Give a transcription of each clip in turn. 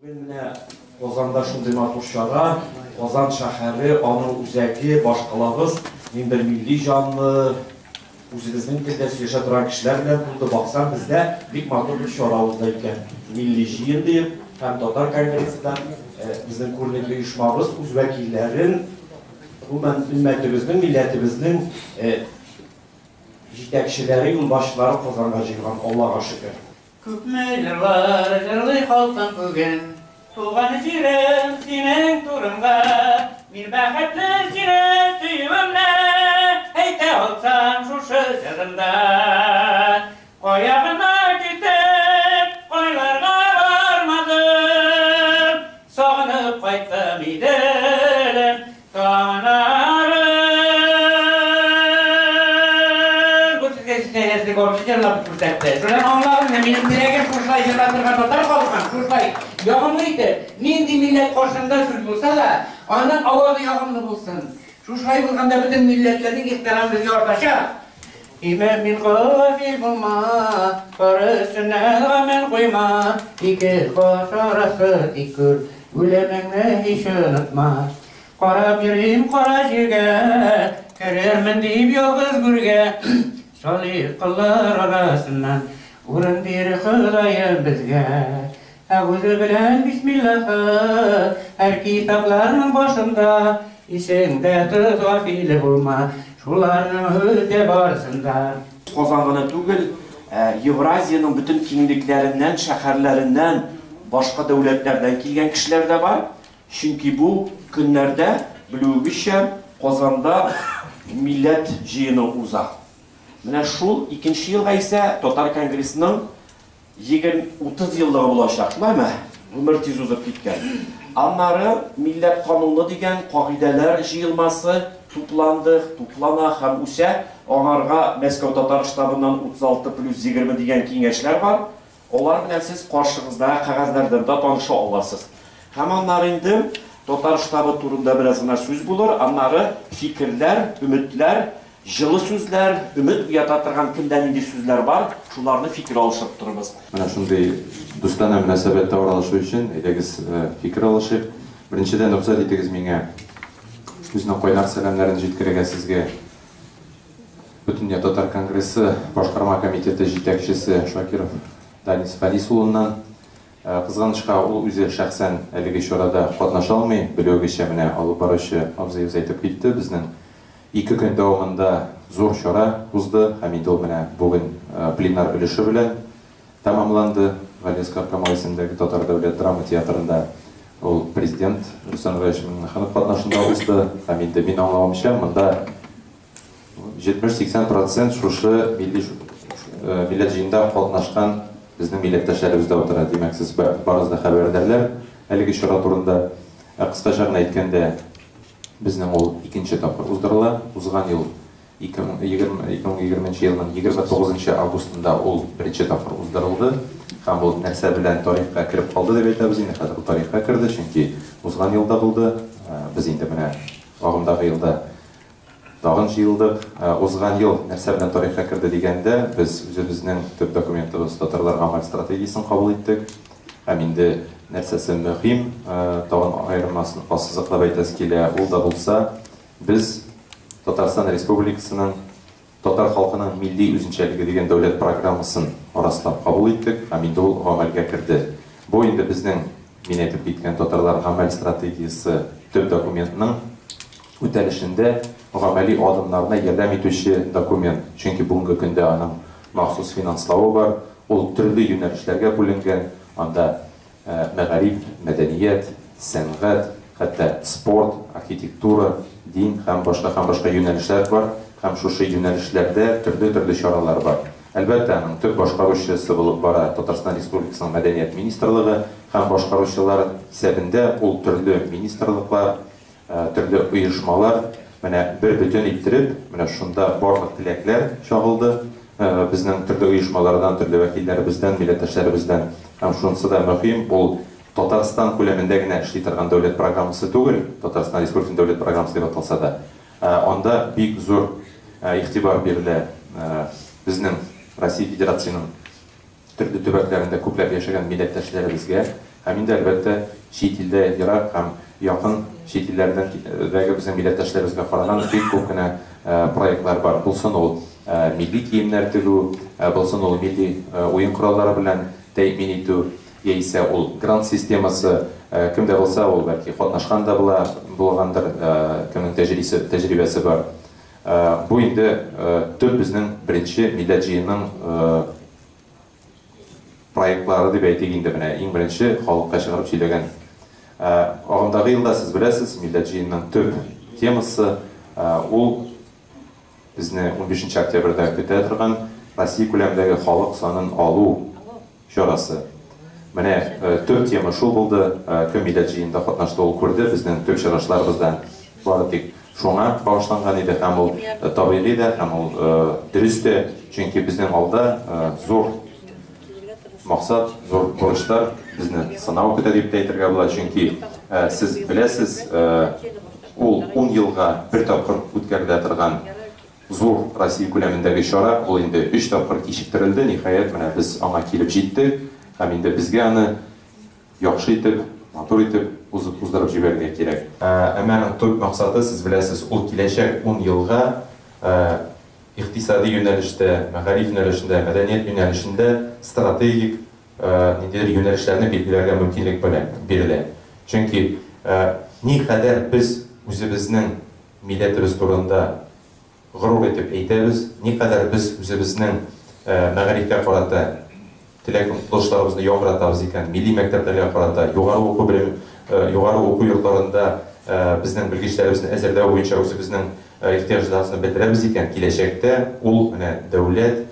Менә Казанда шундый матур чара, Казан шәһәре, аның үзәге, башкалабыз, мин бер милли җанлы, үзебезнең телдә сөйләшә торган кешеләр белән булды. Баксам, бездә бик матур бер чара узды икән. Милли җыен дип, һәм татар конгрессында безнең күренекле оешмабыз үз вәкилләрен, уммәтебезнең, милләтебезнең җитәкчеләре, юлбашчылары Казанга җыйган, Аллага шөкер. Күпме җырлар җырлый халкым бүген, туган җирем синең турыңга, мин бәхетле сине сөюемне әйтә алсам шушы җырымда. Каягына китеп, кайларга бармадым, сагынып кайттым идем, танарым. Бу сезгә горчы җырлап күрсәтте. Шулай аңлаган, минем теләгем шулай җырлатырга татар халкын, шулай ягымлы итеп, нинди милләт каршында сүз булса да, аның авазы ягымлы булсын. Шулай булганда бөтен милләтләрнең ихтирамы безгә артачак. Имән мин гафил булма, кары өстенә гамәл куйма, ике каш арасы тик күр, үлемеңне һич онытма. Карап йөрим кара җиргә, керермен дип ялгыз гүргә, салих кыллар арасыннан урын бир Ходаем безгә. Әгүзі білән бисмиллахы, әр китапларның башында, исеңдә тұз гафилі булма, шуларның өте барысында. Казан гына түгел, Евразияның бүтін киңлекләреннән, шәһәрләреннән, башка дәүләтләрдән килгән кешеләр дә бар. Чөнки бу көннәрдә, белүегезчә, Казанда милләт җыены уза. Менә шул 2нче елга исә Татар конгрессының 20-30 еллыгы булачак, шулаймы? Гомер тиз узып киткән. Аннары милләт кануны дигән кагыйдәләр җыелмасы туплана һәм үсә. Аңарга Мәскәү татар штабыннан 36+20 дигән киңәшләр бар. Алар белән сез каршыгызда кәгазьләрдән дә таныша аласыз. Һәм аннары инде татар штабы турында бераз гына сүз булыр. Аннары фикерләр, өметләр, жылы сүзләр, өмет уята торган кемдә нинди сүзләр бар, шуларны фикер алышып торабыз. Менә шундый дустана мөнәсәбәттә аралашу өчен әйдәгез фикер алышыйк. Беренчедән рөхсәт итегез миңа үзенең кайнар сәламнарын җиткерергә сезгә. Бөтенләй Татар конгрессы башкарма комитеты җитәкчесе Шакиров Данис Фарис улыннан кызганычка ул үзе шәхсән әлеге чарада катнаша алмый, белүегезчә менә алып баручы абзыебыз әйтеп китте, безнең 2 көн дәвамында зур чара узды, һәм инде ул менә бүген пленар өлеше белән тәмамланды. Галиәскар Камал исемендәге Татар дәүләт драма театрында ул президент Рөстәм Гаҗи Миңнеханов катнашында узды, һәм инде мин аңлавымча, монда 70-80% шушы милләт җыенында катнашкан безнең милләттәшләребез дә утыра. Димәк, сез барыгыз да хәбәрдәрләр әлеге чара турында. Кыскача гына әйткәндә, безнең ул 2нче тапкыр уздырыла. Узган ел 2020 елның 29 августында ул 1нче тапкыр уздырылды. Һәм ул нәрсә белән тарихка кереп калды дип әйтәбез. Инде хәзер тарихка керде, чөнки узган елда булды. Без инде менә агымдагы елда тагын җыелдык. Узган ел нәрсә белән тарихка керде дигәндә, без үзебезнең төп документыбыз татарлар гамәл стратегиясын кабул иттек. Һәм инде нәрсәсе мөһим, тагын аермасын ассызыклап әйтәс килә, ул да булса, без Татарстан Республикасының татар халкының милли үзенчәлеге дигән дәүләт программасын арасылап кабул иттек, һәм инде ул гамәлгә керде. Бу инде безнең, мин әйтеп киткән татарлар гамәл стратегиясы төп документның үтәлешендә гамәли адымнарына ярдәм итүче документ. Чөнки бүгенге көндә аның махсус финанславы бар, ул төрле юнәлешләргә бүленгән. Анда мәгариф, мәдәният, сәнгать, хәтта спорт, архитектура, дин һәм башка юнәлешләр бар. Һәм шушы юнәлешләрдә төрле чаралар бар. Әлбәттә, аның төп башкаручысы булып бара Татарстан Республикасының Мәдәният министрлыгы һәм башкаручылар исәбендә ул төрле министрлыклар, төрле оешмалар менә бер бүтән иттереп, менә шунда барлык теләкләр чагылды. Безнең төрле оешмалардан, төрле вәкилләребездән, милләттәшләребездән. Һәм шунысы да мөһим, ул Татарстан күләмендә генә эшли торган дәүләт программасы түгел, Татарстан Республикасының дәүләт программасы дип аталса да. Анда бик зур игътибар бирелә безнең Россия Федерациясының төрле төбәкләрендә күпләп яшәгән милләттәшләребезгә Һәм инде әлбәттә чит илдә ерак һәм якын чит илләрдәге безнең милләттәшләребезгә караган бик күп кенә проектлар бар. Булсын ул милли киемнәр тегү, булсын ул милли уен кораллары белән тәэмин итү, яисә ул грант системасы, кемдә булса ул бәлки катнашкан да булгандыр, кемнең тәҗрибәсе бар. Бу инде төп безнең беренче милләт җыенның проектлары дип әйтик инде менә иң беренче халыкка чыгарып сөйләгән. Агымдагы елда сез беләсез, милләт җыенның төп темасы ул безне 15 октябрьдә көтә торган Россия күләмендәге халык санын алу чарасы. Менә төп тема шул булды, кем милләт җыенында катнашты ул күрде, безнең төп чыгышларыбыздан бары тик шуңа багышланган иде һәм ул табигый да, һәм ул дөрес тә, чөнки безнең алда зур максат, зур бурычлар безне сынау көтә дип әйтергә була, чөнки сез беләсез, ул 10 елга бер тапкыр үткәрелә торган зур Россия күләмендәге чара, ул инде 3 тапкыр кичектерелде, ниһаять менә без аңа килеп җиттек, һәм инде безгә аны яхшы итеп, матур итеп уздырып җибәрергә кирәк. Әмма төп максаты, сез беләсез, ул киләчәк 10 елга икътисади юнәлештә, мәгариф юнәлешендә, мәдәният юнәлешендә стратегик ниндидер юнәлешләрне билгеләргә мөмкинлек бирелә. Чөнки никадәр без үзебезнең милләтебез турында горур итеп әйтәбез, никадәр без үзебезнең мәгарифкә карата теләк-омтылышларыбызны яңгыратабыз икән, милли мәктәпләргә карата, югары уку йортларында безнең белгечләребезне әзерләү буенча үзебезнең ихтыяҗларыбызны бетерәбез икән, киләчәктә ул менә дәүләт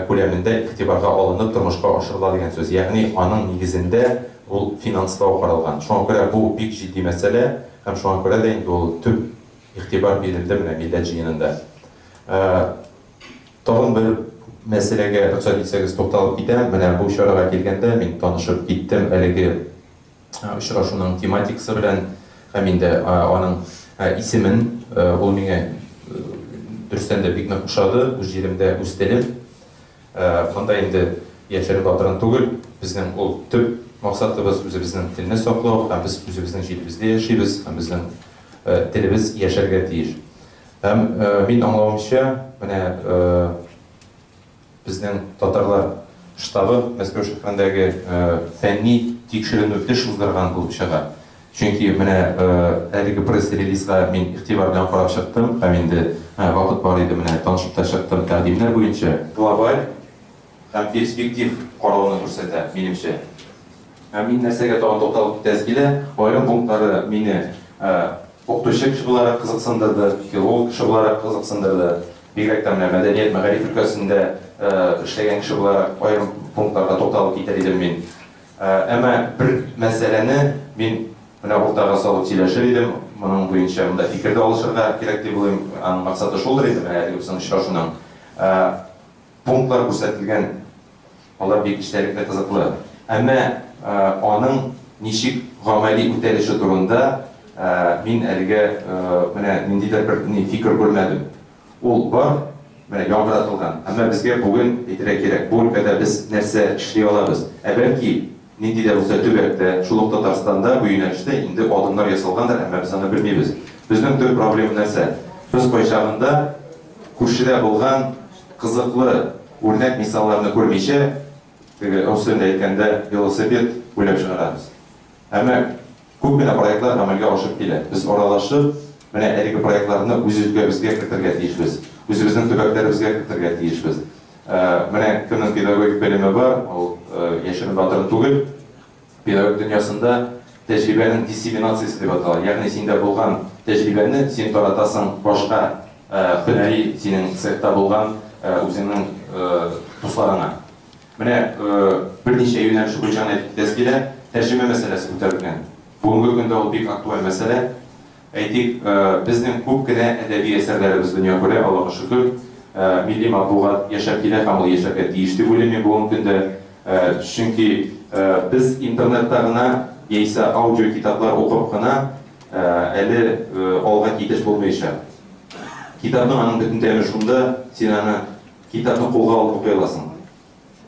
күләмендә игътибарга алынып тормышка ашырыла дигән сүз. Ягъни аның нигезендә ул финанслау каралган. Шуңа күрә бу бик җитди мәсьәлә, һәм шуңа күрә дә инде ул төп игътибар бирелде менә милләт җыенында. Тагын бер мәсьәләгә рөхсәт итсәгез тукталып китәм. Менә бу чарага килгәндә мин танышып киттем әлеге очрашуның тематикасы белән, һәм инде аның исемен ул миңа дөрестән дә бик нык ошады, үз җиремдә үз телем. Монда инде яшерен батырын түгел, безнең ул төп максатыбыз үзебезнең телне саклау, һәм без үзебезнең җиребездә яшибез, һәм безнең телебез яшәргә тиеш. Һәм мин аңлавымча, менә безнең татарлар штабы Мәскәү шәһәрендәге фәнни тикшеренү эш уздырган булып чыга. Чөнки менә әлеге пресс-релизга мин игътибар белән карап чыктым, һәм инде вакыт бар иде, менә танышып та чыктым тәкъдимнәр буенча. Глобаль һәм перспектив карауны күрсәтә, минемчә. Мин нәрсәгә тагын тукталып китәс килә, аерым пунктлары мине укытучы кеше буларак кызыксындырды, филолог кеше буларак кызыксындырды. Бигрәк тә менә мәдәният, мәгариф өлкәсендә эшләгән кеше буларак аерым пунктларга тукталып китәр идем мин. Әмма бер мәсьәләне мин менә уртага салып сөйләшер идем, моның буенча монда фикердә алышырга кирәк дип уйлыйм. Аның максаты шулдыр инде, менә әлеге безнең очрашуның пунктлар күрсәтелгән, алар бик эчтәлекле, кызыклы. Әмма аның ничек гамәли үтәлеше турында мин әлегә менә ниндидер бер фикер күрмәдем. Ул бар, менә яңгыратылган. Әмма безгә бүген әйтергә кирәк, бу өлкәдә без нәрсә эшли алабыз. Бәлки ниндидер булса төбәктә, шул ук Татарстанда бу юнәлештә инде адымнар ясалгандыр, әмма без аны белмибез. Безнең төп проблема нәрсә? Без кайчагында күршедә булган кызыклы үрнәк мисалларны күрмичә, өстендә әйткәндә велосипед уйлап чыгарабыз. Әмма күп кенә проектлар гамәлгә ашып килә. Без аралашып, менә әлеге проектларны үзебезгә кертергә тиешбез. Үзебезнең төбәкләребезгә кертергә тиешбез. Менә кемнең педагогик белеме бар, ул яшерен батырын түгел. Педагог дөньясында тәҗрибәнең диссеминациясе дип атала. Ягъни синдә булган тәҗрибәне син таратасың башка һөнәри синең цехта булган үзеңнең дусларыңа. Менә берничә юнәлеш буенча әйтеп китәс килә, тәрҗемә мәсьәләсе күтәрелгән. Бүгенге көндә ул бик актуаль мәсьәлә. Әйтик, безнең күп кенә әдәби әсәрләребез дөнья күрә, Аллаһка шөкер, милли матбугат яшәп килә һәм ул яшәргә тиеш дип уйлыйм бүгенге көндә. Чөнки без интернетта гына яисә аудио китаплар укып кына әле алга китеш булмыйча. Китапның аның бөтен тәме шунда, син аны китапны кулга алып укый аласың.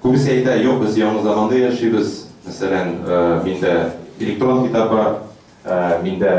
Күбесе әйтә, юк, без яңа заманда яшибез, Мәсәлән, миндә электрон китап бар, миндә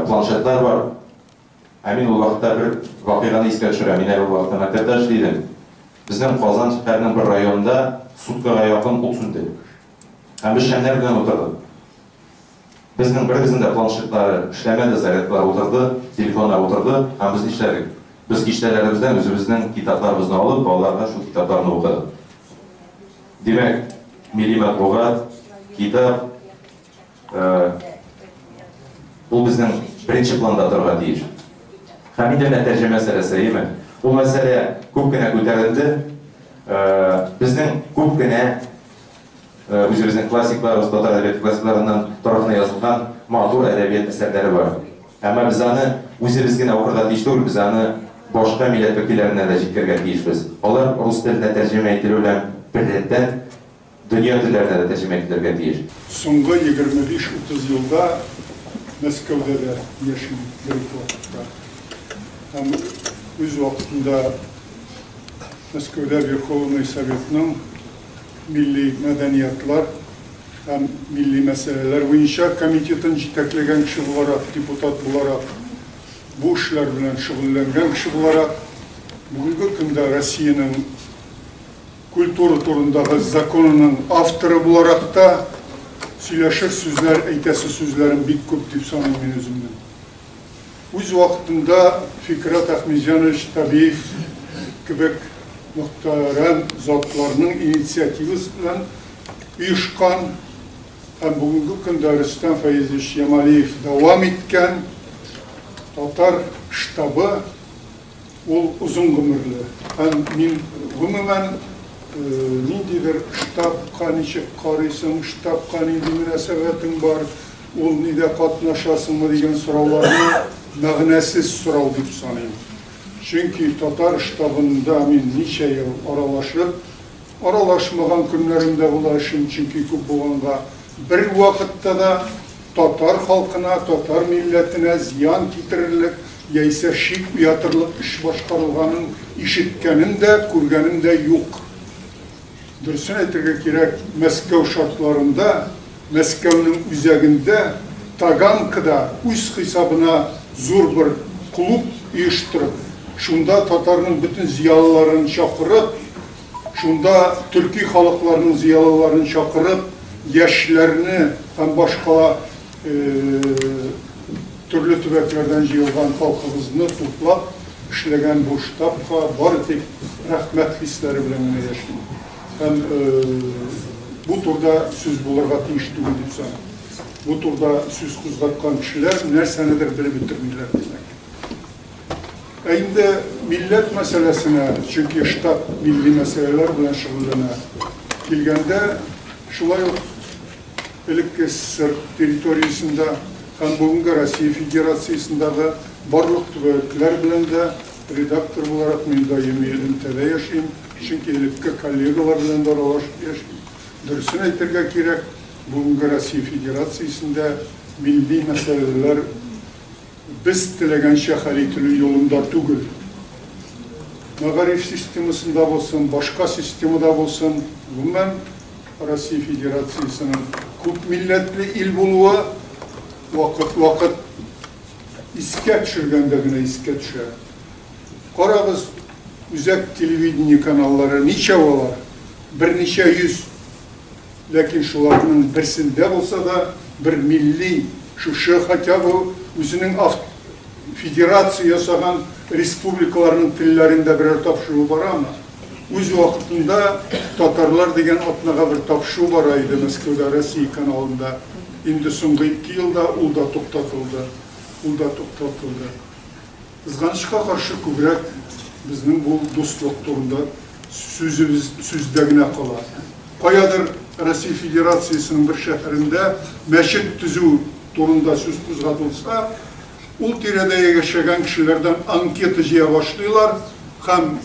планшетлар бар. Мин ул вакытта бер вакыйганы искә төшерәм. Мин ул вакытта мәктәптә эшлидем. Безнең Казан шәһәренең бер районында суткага якын ут сүнде. Һәм без шәмнәр белән утырдык. Безнең беребезнең дә планшетлары эшләмәде, зарядкалар утырды, телефоннар утырды, һәм без нишләдек? Без кичләребездән үзебезнең китапларыбызны алып, балаларга шул китапларны укыдык. Димәк, милли матбугат, китап ул безнең беренче планда торырга тиеш. Һәм инде менә тәрҗемә мәсьәләсе, әйеме? Ул мәсьәлә күп кенә күтәрелде. Безнең күп кенә үзебезнең классикларыбыз, татар әдәбияты классикларыннан тарафына язылган матур әдәбият әсәрләре бар. Әмма без аны үзебез генә укырга тиеш түгел, без аны башка милләт вәкилләренә дә җиткергә тиешбез. Алар рус теленә тәрҗемә ителү белән беррәттән дөнья телләренә дә тәрҗемә ителергә тиеш. Соңгы 25-30 елда Мәскәүдә дә яшим беренче вакытта. Һәм үз вакытында Мәскәүдә Верховный Советның милли мәдәниятлар һәм милли мәсьәләләр буенча комитетын җитәкләгән кеше буларак, депутат буларак, бу эшләр белән шөгыльләнгән кеше буларак, бүгенге көндә Россиянең культура турындагы законының авторы буларак та сөйләшер сүзләр, әйтәсе сүзләрем бик күп дип саныйм мин үземнең. Үз вакытында Фикрат Әхмәтҗанович Табиев кебек мөхтәрәм затларның инициативасы белән оешкан һәм бүгенге көндә Рөстәм Фәйзович Ямалиев дәвам иткән татар штабы ул узын гомерле. Һәм мин гомумән ниндидер штабка ничек карыйсың, штабка нинди мөнәсәбәтең бар, ул нидә катнашасыңмы дигән сорауларны мәгънәсез сорау дип саныйм. Чөнки татар штабында мин ничә ел аралашмаган көннәремдә була эшем, чөнки күп булганга бер вакытта да татар халкына, татар милләтенә зыян китерерлек, яисә шик уятырлык эш башкарылганын ишеткәнем дә, күргәнем дә юк. Дөресен әйтергә кирәк, Мәскәү шартларында, Мәскәүнең үзәгендә, Таганкада үз хисабына зур бер клуб оештырып, шунда татарның бөтен зиялыларын чакырып, шунда төрки халыкларының зиялыларын чакырып, яшьләрне һәм башка төрле төбәкләрдән җыелган халкыбызны туплап эшләгән бу штабка бары тик рәхмәт хисләре белән генә яшим. Һәм бу турда сүз булырга тиеш түгел дип саныйм. Бу турда сүз кузгаткан кешеләр нәрсәнедер белеп бетермиләр димәк. Инде милләт мәсьәләсенә, чөнки штаб милли мәсьәләләр белән шөгыльләнә килгәндә, шулай ук элекке СССР территориясында һәм бүгенге Россия Федерациясындагы барлык төбәкләр белән дә редактор буларак мин даими элемтәдә яшим, чөнки элекке коллегалар белән дә аралашып яшим. Дөресен әйтергә кирәк, бүгенге Россия Федерациясында милли мәсьәләләр без теләгәнчә хәл ителү юлында түгел. Мәгариф системасында булсын, башка системада булсын, гомумән Россия Федерациясының күп милләтле ил булуы вакыт искә төшергәндә генә искә төшә. Карагыз, үзәк телевидение каналлары ничә алар? Берничә йөз. Ләкин шуларның берсендә булса да бер милли шушы хотя бы үзенең федерация ясаган республикаларның телләрендә берәр тапшыру барамы? Үз вакытында татарлар дигән атнага бер тапшыру бара иде Мәскәүдә Россия каналында. Инде соңгы 2 елда ул да туктатылды. Кызганычка каршы күбрәк безнең бу дуслык турында сүздә генә кала. Каядыр Россия Федерациясының бер шәһәрендә мәчет төзү турында сүз кузгатылса, ул тирәдә яшәгән кешеләрдән анкета җыя башлыйлар һәм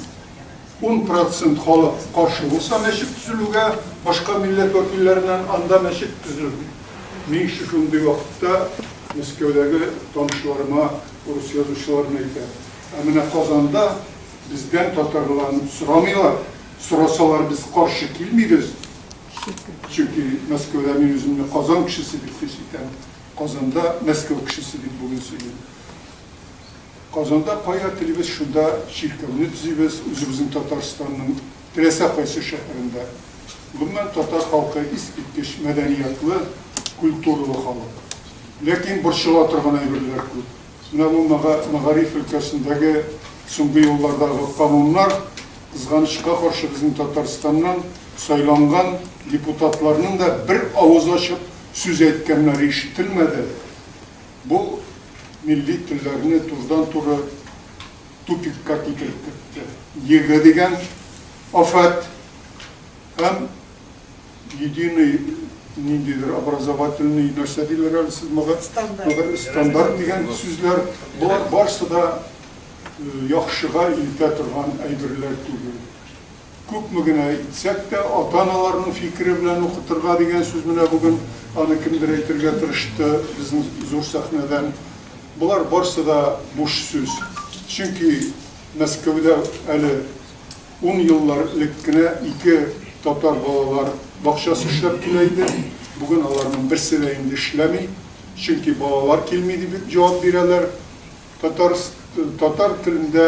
10% халык каршы булса мәчет төзелүгә, башка милләт вәкилләреннән анда мәчет төзелми. Мин шундый вакытта Мәскәүдәге танышларыма, урыс язучыларына әйтәм. Менә Казанда бездән татарларны сорамыйлар. Сорасалар, без каршы килмибез. Çünkü Moskov'da men özümni Qozon kişisi deb hisoblayman. Qozonda Moskva kişisi deb bugün söyleyeyim. Qozonda qo'yatibbiz shunda shirkavni tuzibbiz o'zimizning Tataristanning Teresa qaysi shahrida. Bundan Tatar xalqi iskitkish madaniyatli, kulturli xalq. Lekin burchila turgan ayollar ko'p. Mana bu Mag'arib өлкәсендәге so'nggi yillardagi qonunlar qizg'anishga qarshi bizning Tataristandan saylangan deputatlarning da bir ovoz ochib so'z aytganlari eshitilmadi. Bu milli tillarni turdan tura tupikka keltirib ketdi. Yega degan ofat ham единый nindidir образовательный нәрсе диләр әле сез стандарт дигән сүзләр булар барысы да яхшыга илтә торган әйберләр түгел. Күпме генә әйтсәк тә ата-аналарның фикере белән укытырга дигән сүз менә бүген аны кемдер әйтергә тырышты безнең зур сәхнәдән. Булар барысы да буш сүз. Чөнки Мәскәүдә әле 10 еллар элек кенә 2 татар балалар бакчасы эшләп килә иде. Бүген аларның берсе дә инде эшләми. Чөнки балалар килми дип җавап бирәләр. Татар телендә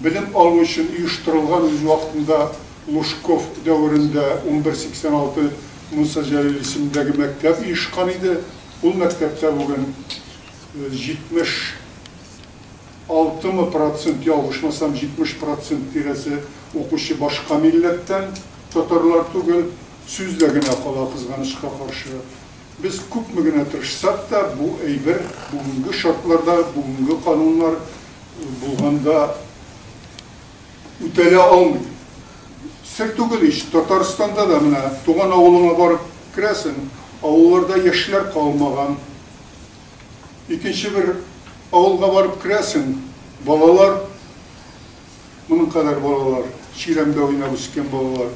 билим алу өчен оештырылган үз вакытында Лужков дәврендә 1186 Муса Җәлил исемендәге мәктәп оешкан иде. Ул мәктәптә бүген 76% ялгышмасам 70% тирәсе укучы башка милләттән, татарлар түгел, сүздә генә кала кызганышка каршы. Без күпме генә тырышсак та, бу әйбер бүгенге шартларда, бүгенге кануннар булганда үтәлә алмый. Сер түгел ич, Татарстанда да менә туган авылыңа барып керәсең, авылларда яшьләр калмаган. Икенче бер авылга барып керәсең, балалар, моның кадәр балалар, чиремдә уйнап үскән балалар,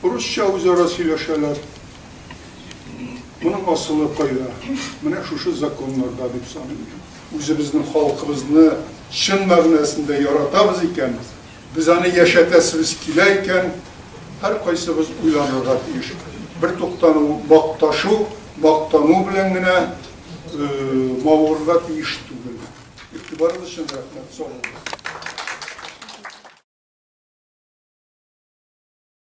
русча үзара сөйләшәләр. Моның асылы кайда? Менә шушы законнарда дип саныйм. Үзебезнең халкыбызны чын мәгънәсендә яратабыз икән, biz аны яшәтәсебез килә икән, һәр кайсыбыз уйланырга тиеш. Бер туктану, мактану белән генә мавырга тиеш түгел. Игътибарыгыз өчен рәхмәт.